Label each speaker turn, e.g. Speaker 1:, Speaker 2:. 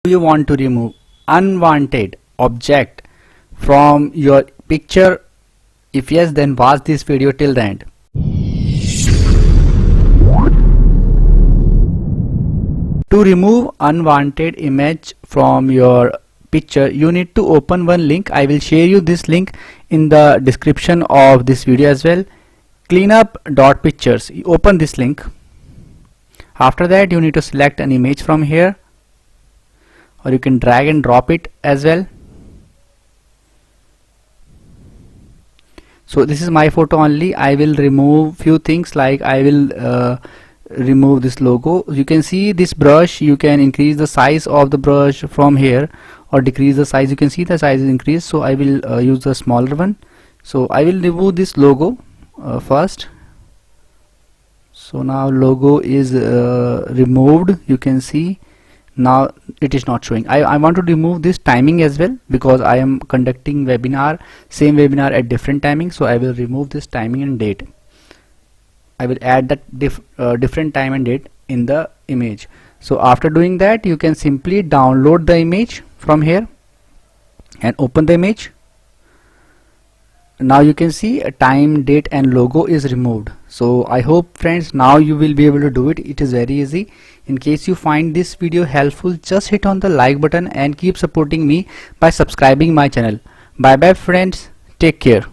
Speaker 1: Do you want to remove unwanted object from your picture? If yes, then watch this video till the end. To remove unwanted image from your picture, you need to open one link. I will share you this link in the description of this video as well. Cleanup.pictures. Open this link. After that, you need to select an image from here, or you can drag and drop it as well. So this is my photo only. I will remove few things, like I will remove this logo. You can see this brush, you can increase the size of the brush from here or decrease the size. You can see the size is increased, so I will use the smaller one. So I will remove this logo first. So now logo is removed. You can see now it is not showing. I want to remove this timing as well, because I am conducting same webinar at different timing. So I will remove this timing and date. I will add that different time and date in the image. So after doing that, you can simply download the image from here and open the image. Now you can see a time, date and logo is removed. So I hope friends, now you will be able to do it. It is very easy. In case you find this video helpful, just hit on the like button and keep supporting me by subscribing my channel. Bye bye friends, take care.